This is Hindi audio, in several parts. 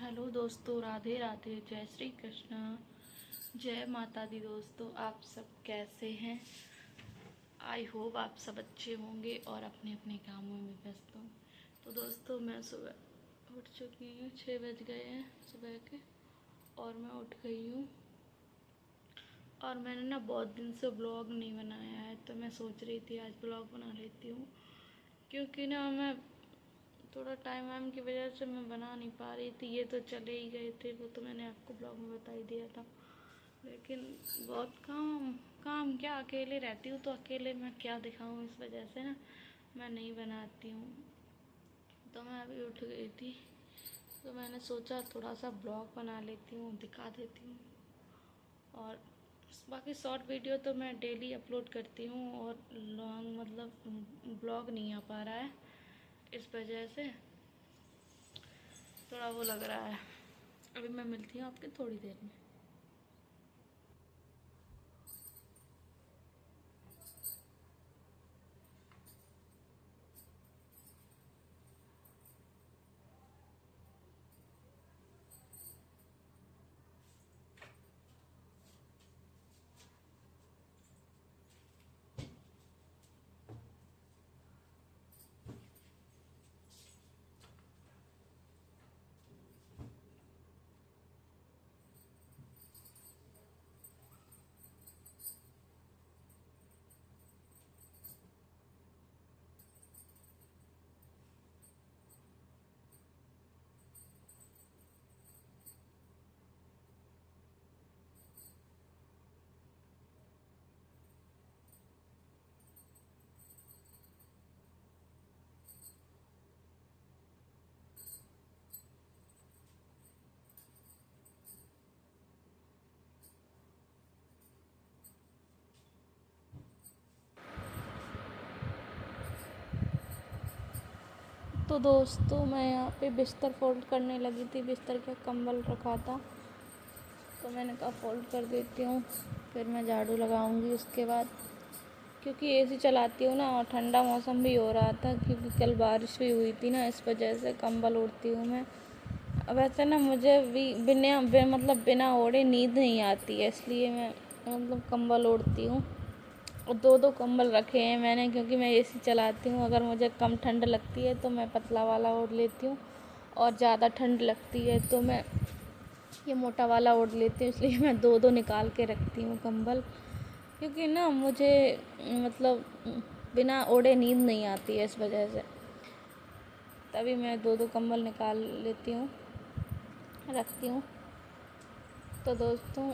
हेलो दोस्तों, राधे राधे, जय श्री कृष्णा, जय माता दी। दोस्तों, आप सब कैसे हैं? आई होप आप सब अच्छे होंगे और अपने अपने कामों में व्यस्त हों। तो दोस्तों, मैं सुबह उठ चुकी हूँ, 6 बज गए हैं सुबह के और मैं उठ गई हूँ। और मैंने ना बहुत दिन से ब्लॉग नहीं बनाया है, तो मैं सोच रही थी आज ब्लॉग बना लेती हूँ, क्योंकि ना मैं थोड़ा टाइम वाइम की वजह से मैं बना नहीं पा रही थी। ये तो चले ही गए थे, वो तो मैंने आपको ब्लॉग में बता ही दिया था। लेकिन बहुत काम काम क्या, अकेले रहती हूँ तो अकेले मैं क्या दिखाऊँ, इस वजह से ना मैं नहीं बनाती हूँ। तो मैं अभी उठ गई थी, तो मैंने सोचा थोड़ा सा ब्लॉग बना लेती हूँ, दिखा देती हूँ। और बाकी शॉर्ट वीडियो तो मैं डेली अपलोड करती हूँ, और लॉन्ग मतलब ब्लॉग नहीं आ पा रहा है, इस वजह से थोड़ा वो लग रहा है। अभी मैं मिलती हूँ आपके थोड़ी देर में। तो दोस्तों, मैं यहाँ पे बिस्तर फोल्ड करने लगी थी। बिस्तर का कंबल रखा था, तो मैंने कहा फोल्ड कर देती हूँ, फिर मैं झाड़ू लगाऊंगी उसके बाद। क्योंकि एसी चलाती हूँ ना, और ठंडा मौसम भी हो रहा था, क्योंकि कल बारिश भी हुई थी ना, इस वजह से कंबल ओढ़ती हूँ मैं। वैसे ना मुझे भी बिना ओढ़े नींद नहीं आती है, इसलिए मैं मतलब कंबल ओढ़ती हूँ। और 2-2 कंबल रखे हैं मैंने, क्योंकि मैं एसी चलाती हूँ। अगर मुझे कम ठंड लगती है तो मैं पतला वाला ओढ़ लेती हूँ, और ज़्यादा ठंड लगती है तो मैं ये मोटा वाला ओढ़ लेती हूँ। इसलिए मैं 2-2 निकाल के रखती हूँ कंबल, क्योंकि ना मुझे मतलब बिना ओढ़े नींद नहीं आती है, इस वजह से तभी मैं 2-2 कंबल निकाल लेती हूँ, रखती हूँ। तो दोस्तों,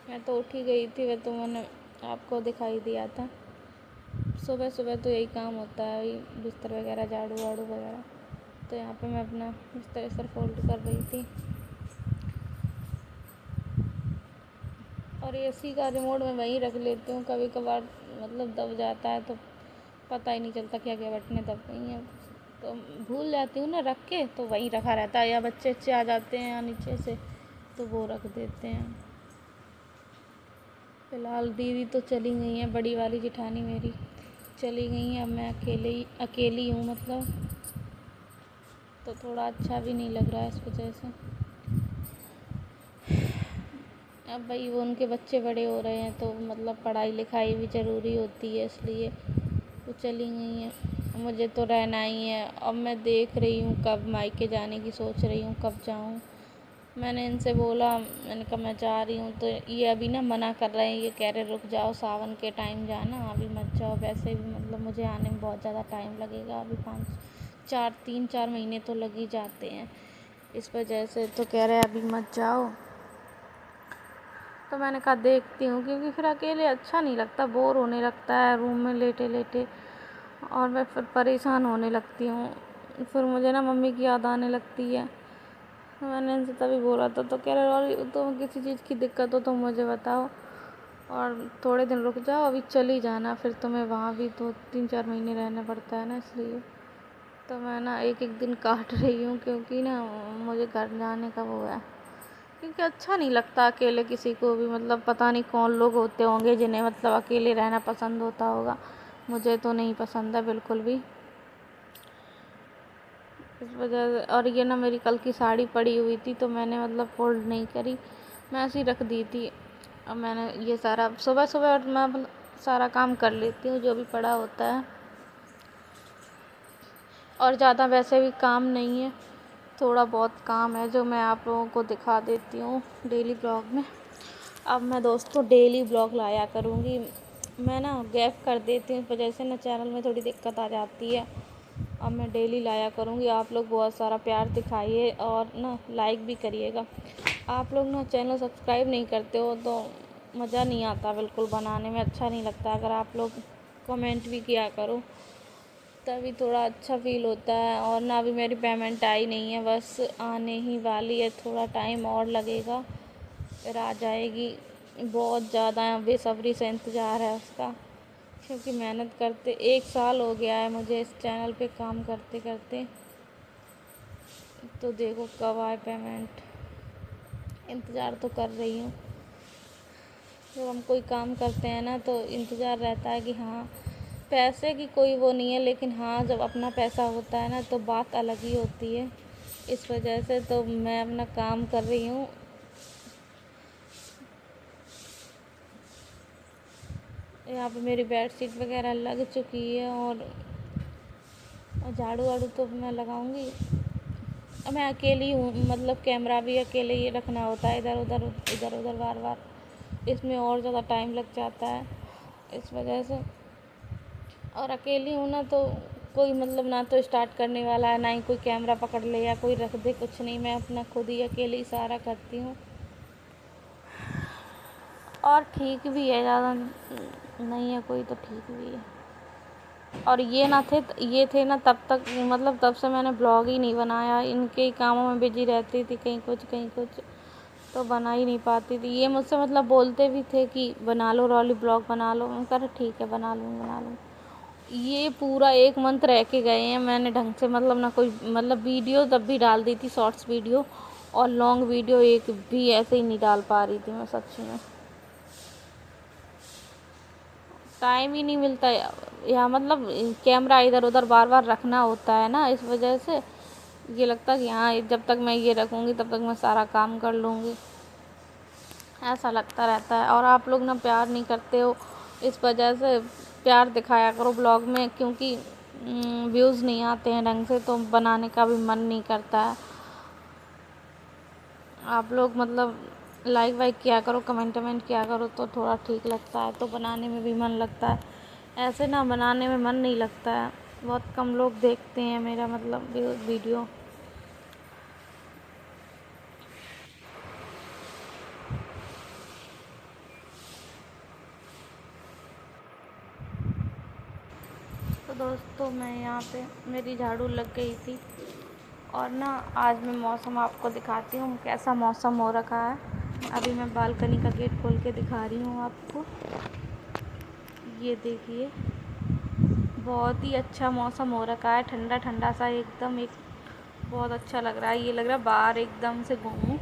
मैं तो उठ ही गई थी, वह तो मैंने आपको दिखाई दिया था। सुबह सुबह तो यही काम होता है, वही बिस्तर वगैरह, झाड़ू वाड़ू वगैरह। तो यहाँ पे मैं अपना बिस्तर फोल्ड कर रही थी, और एसी का रिमोट मैं वहीं रख लेती हूँ। कभी कभार मतलब दब जाता है तो पता ही नहीं चलता क्या क्या बटने दब गई हैं, तो भूल जाती हूँ ना रख के, तो वहीं रखा रहता है। या बच्चे अच्छे आ जाते हैं या नीचे से, तो वो रख देते हैं। फ़िलहाल दीदी तो चली गई हैं, बड़ी वाली जेठानी मेरी चली गई हैं। अब मैं अकेली हूँ मतलब, तो थोड़ा अच्छा भी नहीं लग रहा है इस वजह से। अब भाई वो उनके बच्चे बड़े हो रहे हैं, तो मतलब पढ़ाई लिखाई भी ज़रूरी होती है, इसलिए वो चली गई हैं। मुझे तो रहना ही है। अब मैं देख रही हूँ कब मायके जाने की सोच रही हूँ, कब जाऊँ। मैंने इनसे बोला, मैंने कहा मैं जा रही हूँ, तो ये अभी ना मना कर रहे हैं। ये कह रहे रुक जाओ, सावन के टाइम जाना, अभी मत जाओ। वैसे भी मतलब मुझे आने में बहुत ज़्यादा टाइम लगेगा, अभी 3-4 महीने तो लग ही जाते हैं, इस वजह से तो कह रहे हैं अभी मत जाओ। तो मैंने कहा देखती हूँ, क्योंकि फिर अकेले अच्छा नहीं लगता, बोर होने लगता है रूम में लेटे लेटे, और मैं फिर परेशान होने लगती हूँ। फिर मुझे ना मम्मी की याद आने लगती है। तो मैंने इनसे तभी बोला था, तो कह रहे और तुम्हें किसी चीज़ की दिक्कत हो तो मुझे बताओ, और थोड़े दिन रुक जाओ, अभी चली जाना, फिर तुम्हें वहाँ भी तो 3-4 महीने रहना पड़ता है ना, इसलिए। तो मैं ना एक एक दिन काट रही हूँ, क्योंकि ना मुझे घर जाने का वो है। क्योंकि अच्छा नहीं लगता अकेले किसी को भी, मतलब पता नहीं कौन लोग होते होंगे जिन्हें मतलब अकेले रहना पसंद होता होगा। मुझे तो नहीं पसंद है बिल्कुल भी, इस वजह से। और ये ना मेरी कल की साड़ी पड़ी हुई थी तो मैंने मतलब फ़ोल्ड नहीं करी, मैं ऐसे ही रख दी थी। अब मैंने ये सारा सुबह सुबह मैं मतलब सारा काम कर लेती हूँ जो भी पड़ा होता है, और ज़्यादा वैसे भी काम नहीं है, थोड़ा बहुत काम है जो मैं आप लोगों को दिखा देती हूँ डेली ब्लॉग में। अब मैं दोस्तों डेली ब्लॉग लाया करूँगी, मैं ना गैप कर देती हूँ इस वजह से ना चैनल में थोड़ी दिक्कत आ जाती है। अब मैं डेली लाया करूँगी, आप लोग बहुत सारा प्यार दिखाइए और ना लाइक भी करिएगा। आप लोग ना चैनल सब्सक्राइब नहीं करते हो तो मज़ा नहीं आता, बिल्कुल बनाने में अच्छा नहीं लगता। अगर आप लोग कमेंट भी किया करो तभी थोड़ा अच्छा फील होता है। और ना अभी मेरी पेमेंट आई नहीं है, बस आने ही वाली है, थोड़ा टाइम और लगेगा फिर आ जाएगी। बहुत ज़्यादा बेसब्री से इंतज़ार है उसका, क्योंकि मेहनत करते 1 साल हो गया है मुझे इस चैनल पे काम करते करते। तो देखो कब आए पेमेंट, इंतज़ार तो कर रही हूँ। जब हम कोई काम करते हैं ना तो इंतज़ार रहता है कि हाँ, पैसे की कोई वो नहीं है, लेकिन हाँ जब अपना पैसा होता है ना तो बात अलग ही होती है। इस वजह से तो मैं अपना काम कर रही हूँ। यहाँ पे मेरी बेडशीट वगैरह लग चुकी है और झाड़ू वाड़ू तो मैं लगाऊंगी। अब मैं अकेली हूँ, मतलब कैमरा भी अकेले ही रखना होता है, इधर उधर बार बार, इसमें और ज़्यादा टाइम लग जाता है इस वजह से। और अकेली हूँ ना तो कोई मतलब ना तो स्टार्ट करने वाला है, ना ही कोई कैमरा पकड़ ले या कोई रख दे, कुछ नहीं, मैं अपना खुद ही अकेले ही सारा करती हूँ। और ठीक भी है, ज़्यादा नहीं है कोई तो ठीक भी है। और ये थे ना तब तक, मतलब तब से मैंने ब्लॉग ही नहीं बनाया, इनके ही कामों में बिजी रहती थी, कहीं कुछ तो बना ही नहीं पाती थी। ये मुझसे मतलब बोलते भी थे कि बना लो रॉली ब्लॉग बना लो, मैं कह रहा ठीक है बना लूँ। ये पूरा 1 मंथ रह के गए हैं, मैंने ढंग से मतलब ना कोई मतलब वीडियो तब भी डाल दी थी, शॉर्ट्स वीडियो, और लॉन्ग वीडियो एक भी ऐसे ही नहीं डाल पा रही थी मैं, सच में टाइम ही नहीं मिलता या मतलब कैमरा इधर उधर बार बार रखना होता है ना, इस वजह से ये लगता है कि हाँ जब तक मैं ये रखूँगी तब तक मैं सारा काम कर लूँगी, ऐसा लगता रहता है। और आप लोग ना प्यार नहीं करते हो, इस वजह से प्यार दिखाया करो ब्लॉग में, क्योंकि व्यूज़ नहीं आते हैं ढंग से तो बनाने का भी मन नहीं करता है। आप लोग मतलब लाइक वाइक किया करो, कमेंट वमेंट किया करो तो थोड़ा ठीक लगता है, तो बनाने में भी मन लगता है। ऐसे ना बनाने में मन नहीं लगता है, बहुत कम लोग देखते हैं मेरा मतलब वीडियो। तो दोस्तों मैं यहाँ पे मेरी झाड़ू लग गई थी, और ना आज मैं मौसम आपको दिखाती हूँ कैसा मौसम हो रखा है। अभी मैं बालकनी का गेट खोल के दिखा रही हूँ आपको, ये देखिए बहुत ही अच्छा मौसम हो रखा है, ठंडा ठंडा सा एकदम, एक बहुत अच्छा लग रहा है। ये लग रहा है बाहर एकदम से घूमूं,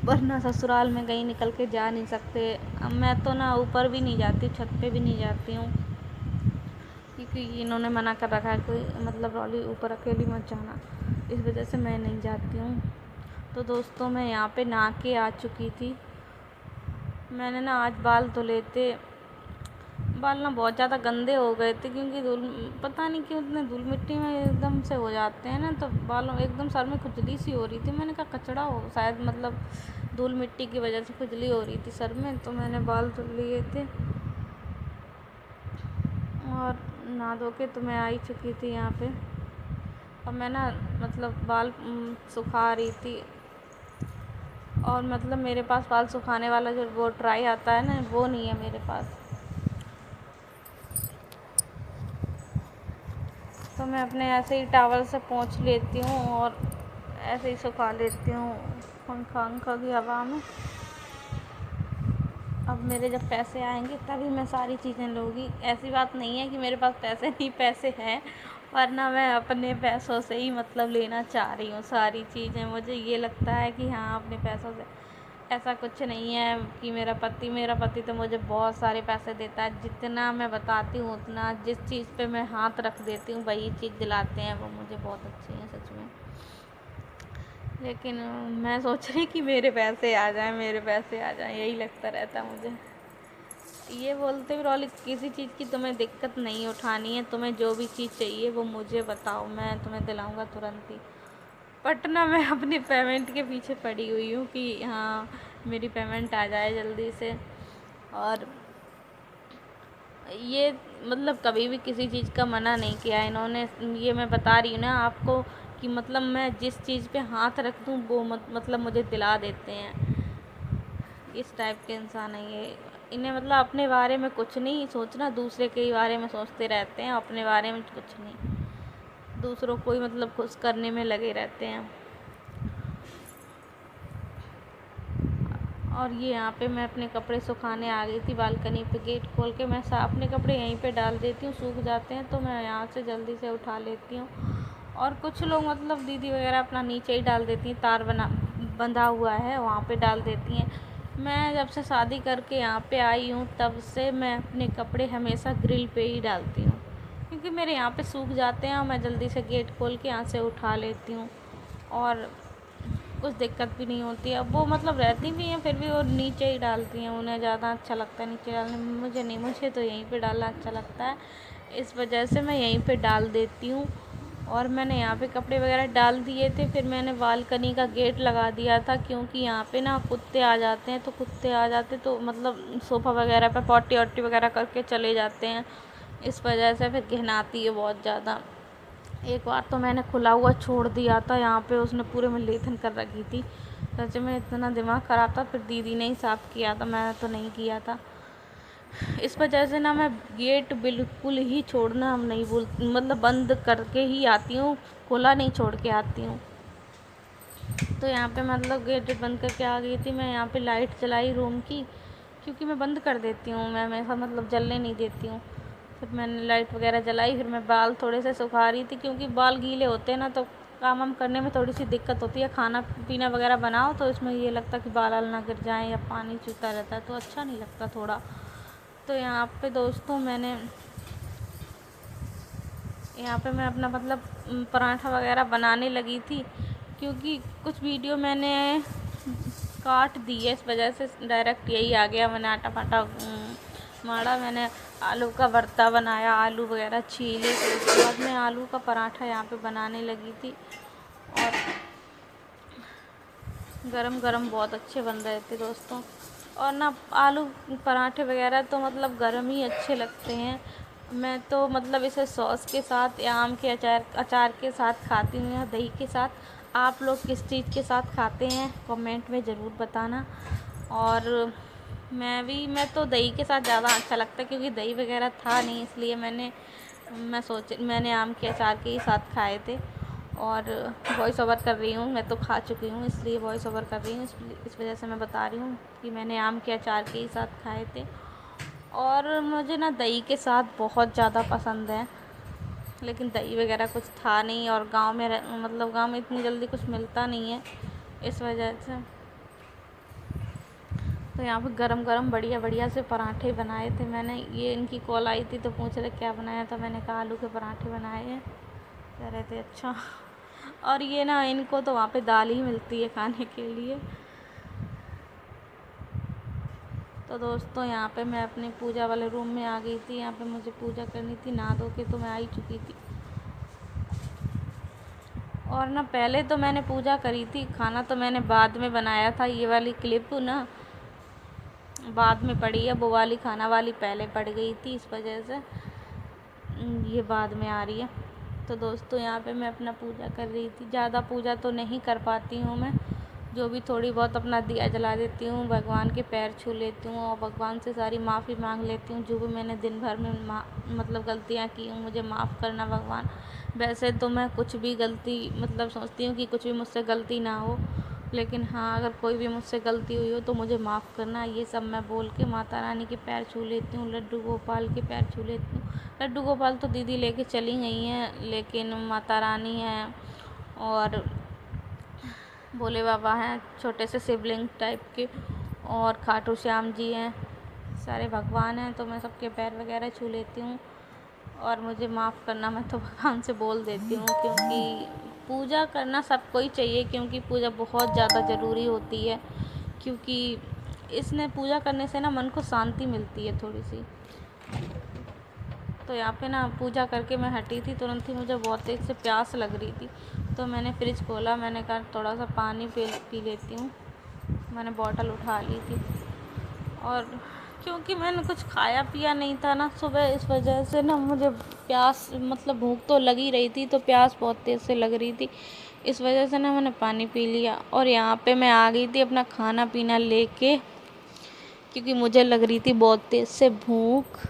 वरना ससुराल में कहीं निकल के जा नहीं सकते। अब मैं तो ना ऊपर भी नहीं जाती, छत पे भी नहीं जाती हूँ, क्योंकि इन्होंने मना कर रखा है कोई मतलब रॉली ऊपर अकेली मत जाना, इस वजह से मैं नहीं जाती हूँ। तो दोस्तों मैं यहाँ पे नहा के आ चुकी थी। मैंने ना आज बाल धुले थे, बाल ना बहुत ज़्यादा गंदे हो गए थे, क्योंकि धूल, पता नहीं क्यों इतने धूल मिट्टी में एकदम से हो जाते हैं ना, तो बालों एकदम सर में खुजली सी हो रही थी। मैंने कहा कचड़ा हो शायद, मतलब धूल मिट्टी की वजह से खुजली हो रही थी सर में, तो मैंने बाल धुल लिए थे। और नहा धो के तो मैं आई चुकी थी यहाँ पे। अब मैं ना मतलब बाल सुखा रही थी, और मतलब मेरे पास बाल सुखाने वाला जो वो ड्राई आता है ना, वो नहीं है मेरे पास, तो मैं अपने ऐसे ही टॉवल से पोंछ लेती हूँ और ऐसे ही सुखा लेती हूँ पंखा की हवा में। अब मेरे जब पैसे आएंगे तभी मैं सारी चीज़ें लूँगी, ऐसी बात नहीं है कि मेरे पास पैसे नहीं, पैसे हैं, वरना मैं अपने पैसों से ही मतलब लेना चाह रही हूँ सारी चीज़ें। मुझे ये लगता है कि हाँ अपने पैसों से, ऐसा कुछ नहीं है कि मेरा पति तो मुझे बहुत सारे पैसे देता है। जितना मैं बताती हूँ उतना, जिस चीज़ पे मैं हाथ रख देती हूँ वही चीज़ दिलाते हैं, वो मुझे बहुत अच्छी है सच में। लेकिन मैं सोच रही कि मेरे पैसे आ जाएं, मेरे पैसे आ जाएं, यही लगता रहता मुझे। ये बोलते भी रहो किसी चीज़ की तुम्हें दिक्कत नहीं उठानी है, तुम्हें जो भी चीज़ चाहिए वो मुझे बताओ, मैं तुम्हें दिलाऊंगा तुरंत ही। बट ना मैं अपनी पेमेंट के पीछे पड़ी हुई हूँ कि हाँ मेरी पेमेंट आ जाए जल्दी से। और ये मतलब कभी भी किसी चीज़ का मना नहीं किया इन्होंने। ये मैं बता रही हूँ ना आपको कि मतलब मैं जिस चीज़ पे हाथ रख दूँ वो मतलब मुझे दिला देते हैं। इस टाइप के इंसान है ये। इन्हें मतलब अपने बारे में कुछ नहीं सोचना, दूसरे के बारे में सोचते रहते हैं, अपने बारे में कुछ नहीं। दूसरों को ही मतलब खुश करने में लगे रहते हैं। और ये यहाँ पे मैं अपने कपड़े सुखाने आ गई थी बालकनी पे, गेट खोल के मैं अपने कपड़े यहीं पे डाल देती हूँ, सूख जाते हैं तो मैं यहाँ से जल्दी से उठा लेती हूँ। और कुछ लोग मतलब दीदी वगैरह अपना नीचे ही डाल देती हैं, तार बंधा हुआ है वहाँ पे डाल देती हैं। मैं जब से शादी करके यहाँ पे आई हूँ तब से मैं अपने कपड़े हमेशा ग्रिल पे ही डालती हूँ, क्योंकि मेरे यहाँ पे सूख जाते हैं और मैं जल्दी से गेट खोल के यहाँ से उठा लेती हूँ और कुछ दिक्कत भी नहीं होती है। अब वो मतलब रहती भी हैं फिर भी वो नीचे ही डालती हैं, उन्हें ज़्यादा अच्छा लगता है नीचे डालने में, मुझे नहीं, मुझे तो यहीं पे डालना अच्छा लगता है। इस वजह से मैं यहीं पे डाल देती हूँ। और मैंने यहाँ पे कपड़े वगैरह डाल दिए थे, फिर मैंने बालकनी का गेट लगा दिया था, क्योंकि यहाँ पे ना कुत्ते आ जाते हैं, तो कुत्ते आ जाते तो मतलब सोफ़ा वगैरह पे पॉटी वॉटी वगैरह करके चले जाते हैं। इस वजह से फिर घिनाती है बहुत ज़्यादा। एक बार तो मैंने खुला हुआ छोड़ दिया था यहाँ पे, उसने पूरे में लेथन कर रखी थी। सच में इतना दिमाग ख़राब था, फिर दीदी ने ही साफ़ किया था, मैंने तो नहीं किया था। इस वजह से ना मैं गेट बिल्कुल ही छोड़ना हम नहीं बोल मतलब बंद करके ही आती हूँ, खुला नहीं छोड़ के आती हूँ। तो यहाँ पे मतलब गेट बंद करके आ गई थी मैं। यहाँ पे लाइट जलाई रूम की, क्योंकि मैं बंद कर देती हूँ, मैं हमेशा मतलब जलने नहीं देती हूँ। फिर मैंने लाइट वगैरह जलाई, फिर मैं बाल थोड़े से सुखा रही थी, क्योंकि बाल गीले होते हैं ना तो काम वाम करने में थोड़ी सी दिक्कत होती है। खाना पीना वगैरह बनाओ तो इसमें ये लगता कि बाल ना गिर जाएं या पानी चूता रहता है तो अच्छा नहीं लगता थोड़ा। तो यहाँ पे दोस्तों यहाँ पे मैं अपना मतलब पराठा वगैरह बनाने लगी थी, क्योंकि कुछ वीडियो मैंने काट दी है, इस वजह से डायरेक्ट यही आ गया। मैंने आटा फाटा माड़ा, मैंने आलू का भरता बनाया, आलू वगैरह छीले, फिर उसके बाद मैं आलू का पराठा यहाँ पे बनाने लगी थी। और गरम गरम बहुत अच्छे बन रहे थे दोस्तों। और ना आलू पराठे वगैरह तो मतलब गरम ही अच्छे लगते हैं। मैं तो मतलब इसे सॉस के साथ या आम के अचार के साथ खाती हूँ, या दही के साथ। आप लोग किस चीज़ के साथ खाते हैं कमेंट में ज़रूर बताना। और मैं तो दही के साथ ज़्यादा अच्छा लगता है, क्योंकि दही वगैरह था नहीं, इसलिए मैंने आम के अचार के ही साथ खाए थे। और वॉइस ओवर कर रही हूँ, मैं तो खा चुकी हूँ इसलिए वॉइस ओवर कर रही हूँ, इस वजह से मैं बता रही हूँ कि मैंने आम के अचार के ही साथ खाए थे। और मुझे ना दही के साथ बहुत ज़्यादा पसंद है, लेकिन दही वगैरह कुछ था नहीं, और गांव में मतलब गांव में इतनी जल्दी कुछ मिलता नहीं है, इस वजह से। तो यहाँ पे गरम गरम बढ़िया बढ़िया से पराठे बनाए थे मैंने। ये इनकी कॉल आई थी तो पूछ रहे क्या बनाया था, मैंने कहा आलू के पराठे बनाए हैं। कह रहे थे अच्छा। और ये ना इनको तो वहाँ पे दाल ही मिलती है खाने के लिए। तो दोस्तों यहाँ पे मैं अपने पूजा वाले रूम में आ गई थी। यहाँ पे मुझे पूजा करनी थी, नहा धो के तो मैं आ ही चुकी थी। और ना पहले तो मैंने पूजा करी थी, खाना तो मैंने बाद में बनाया था। ये वाली क्लिप ना बाद में पड़ी है, वो वाली खाना वाली पहले पड़ गई थी, इस वजह से ये बाद में आ रही है। तो दोस्तों यहाँ पे मैं अपना पूजा कर रही थी। ज़्यादा पूजा तो नहीं कर पाती हूँ मैं, जो भी थोड़ी बहुत अपना दिया जला देती हूँ, भगवान के पैर छू लेती हूँ और भगवान से सारी माफ़ी मांग लेती हूँ, जो भी मैंने दिन भर में मतलब गलतियाँ की हूँ मुझे माफ़ करना भगवान। वैसे तो मैं कुछ भी गलती मतलब सोचती हूँ कि कुछ भी मुझसे गलती ना हो, लेकिन हाँ अगर कोई भी मुझसे गलती हुई हो तो मुझे माफ़ करना, ये सब मैं बोल के माता रानी के पैर छू लेती हूँ, लड्डू गोपाल के पैर छू लेती हूँ। लड्डू गोपाल तो दीदी लेके चली गई हैं, लेकिन माता रानी हैं और भोले बाबा हैं, छोटे से शिवलिंग टाइप के, और खाटू श्याम जी हैं, सारे भगवान हैं। तो मैं सबके पैर वगैरह छू लेती हूँ और मुझे माफ़ करना, मैं तो भगवान से बोल देती हूँ, क्योंकि पूजा करना सबको ही चाहिए, क्योंकि पूजा बहुत ज़्यादा ज़रूरी होती है। क्योंकि इसने पूजा करने से ना मन को शांति मिलती है थोड़ी सी। तो यहाँ पे ना पूजा करके मैं हटी थी, तुरंत ही मुझे बहुत तेज़ से प्यास लग रही थी। तो मैंने फ्रिज खोला, मैंने कहा थोड़ा सा पानी पी लेती हूँ। मैंने बॉटल उठा ली थी, और क्योंकि मैंने कुछ खाया पिया नहीं था ना सुबह, इस वजह से ना मुझे प्यास, मतलब भूख तो लगी रही थी, तो प्यास बहुत तेज़ से लग रही थी। इस वजह से ना मैंने पानी पी लिया, और यहाँ पे मैं आ गई थी अपना खाना पीना लेके, क्योंकि मुझे लग रही थी बहुत तेज़ से भूख।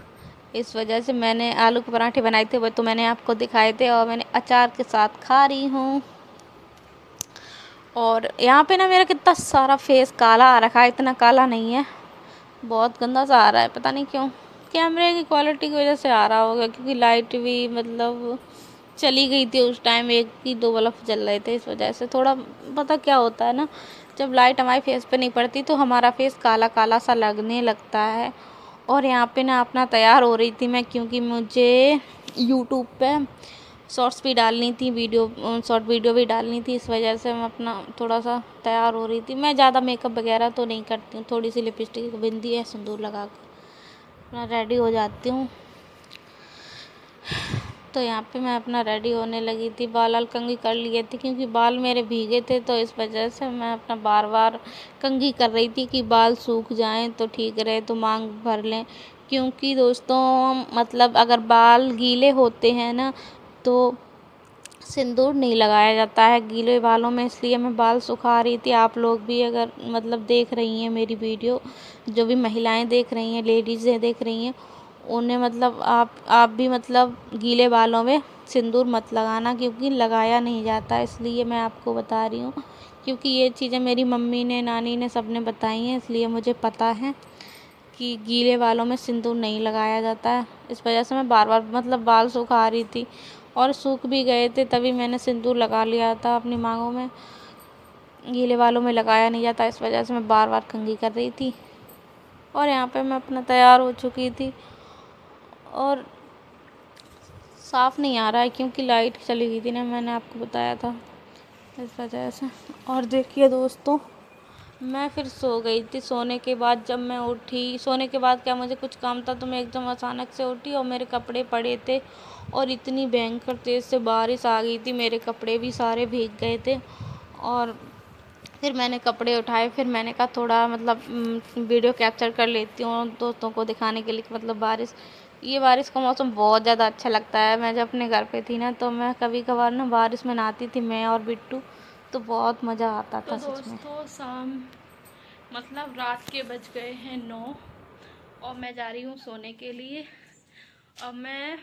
इस वजह से मैंने आलू के पराठे बनाए थे, वो तो मैंने आपको दिखाए थे, और मैंने अचार के साथ खा रही हूँ। और यहाँ पे ना मेरा कितना सारा फेस काला आ रखा है, इतना काला नहीं है, बहुत गंदा सा आ रहा है, पता नहीं क्यों। कैमरे की क्वालिटी की वजह से आ रहा होगा, क्योंकि लाइट भी मतलब चली गई थी उस टाइम, एक ही दो बल्ब जल रहे थे, इस वजह से थोड़ा, पता क्या होता है ना, जब लाइट हमारे फेस पे नहीं पड़ती तो हमारा फेस काला काला सा लगने लगता है। और यहाँ पे ना अपना तैयार हो रही थी मैं, क्योंकि मुझे यूट्यूब पे शॉर्ट्स भी डालनी थी, शॉर्ट वीडियो भी डालनी थी, इस वजह से मैं अपना थोड़ा सा तैयार हो रही थी। मैं ज़्यादा मेकअप वगैरह तो नहीं करती हूँ, थोड़ी सी लिपस्टिक, बिंदी है, सिंदूर लगा कर अपना रेडी हो जाती हूँ। तो यहाँ पे मैं अपना रेडी होने लगी थी, बाल कंघी कर लिए थे, क्योंकि बाल मेरे भीगे थे, तो इस वजह से मैं अपना बार बार कंघी कर रही थी कि बाल सूख जाएं तो ठीक रहे, तो मांग भर लें। क्योंकि दोस्तों मतलब अगर बाल गीले होते हैं ना तो सिंदूर नहीं लगाया जाता है गीले बालों में, इसलिए मैं बाल सुखा रही थी। आप लोग भी अगर मतलब देख रही हैं मेरी वीडियो, जो भी महिलाएं देख रही हैं, लेडीज़ें देख रही हैं, उन्हें मतलब आप भी मतलब गीले बालों में सिंदूर मत लगाना, क्योंकि लगाया नहीं जाता, इसलिए मैं आपको बता रही हूँ। क्योंकि ये चीज़ें मेरी मम्मी ने, नानी ने, सबने बताई हैं, इसलिए मुझे पता है कि गीले बालों में सिंदूर नहीं लगाया जाता है। इस वजह से मैं बार बार मतलब बाल सुखा रही थी, और सूख भी गए थे तभी मैंने सिंदूर लगा लिया था अपनी मांगों में। गीले बालों में लगाया नहीं जाता, इस वजह से मैं बार बार कंघी कर रही थी। और यहाँ पे मैं अपना तैयार हो चुकी थी, और साफ़ नहीं आ रहा है क्योंकि लाइट चली गई थी ना, मैंने आपको बताया था, इस वजह से। और देखिए दोस्तों, मैं फिर सो गई थी। सोने के बाद जब मैं उठी, सोने के बाद क्या, मुझे कुछ काम था तो मैं एकदम अचानक से उठी, और मेरे कपड़े पड़े थे, और इतनी भयंकर तेज़ से बारिश आ गई थी, मेरे कपड़े भी सारे भीग गए थे। और फिर मैंने कपड़े उठाए, फिर मैंने कहा थोड़ा मतलब वीडियो कैप्चर कर लेती हूँ दोस्तों को दिखाने के लिए कि मतलब ये बारिश का मौसम बहुत ज़्यादा अच्छा लगता है। मैं जब अपने घर पे थी ना, तो मैं कभी कभार ना बारिश में नहाती थी, मैं और बिट्टू, तो बहुत मज़ा आता था सच में। दोस्तों शाम मतलब रात के बज गए हैं 9, और मैं जा रही हूँ सोने के लिए। अब मैं,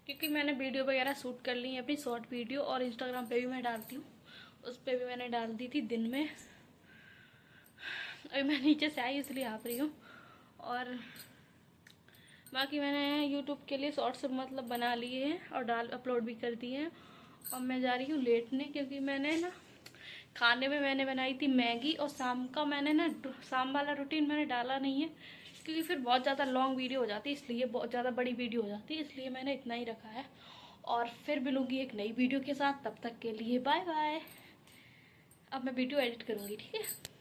क्योंकि मैंने वीडियो वगैरह शूट कर ली है अपनी शॉर्ट वीडियो, और इंस्टाग्राम पे भी मैं डालती हूँ, उस पर भी मैंने डाल दी थी दिन में। अभी मैं नीचे से आई इसलिए आप रही हूँ, और बाकी मैंने यूट्यूब के लिए शॉर्ट्स मतलब बना लिए हैं और अपलोड भी कर दिए हैं। और मैं जा रही हूँ लेटने, क्योंकि मैंने ना खाने में मैंने बनाई थी मैगी, और शाम का मैंने ना शाम वाला रूटीन मैंने डाला नहीं है, क्योंकि फिर बहुत ज़्यादा लॉन्ग वीडियो हो जाती है, इसलिए बहुत ज़्यादा बड़ी वीडियो हो जाती है, इसलिए मैंने इतना ही रखा है। और फिर मिलूँगी एक नई वीडियो के साथ, तब तक के लिए बाय बाय। अब मैं वीडियो एडिट करूँगी, ठीक है।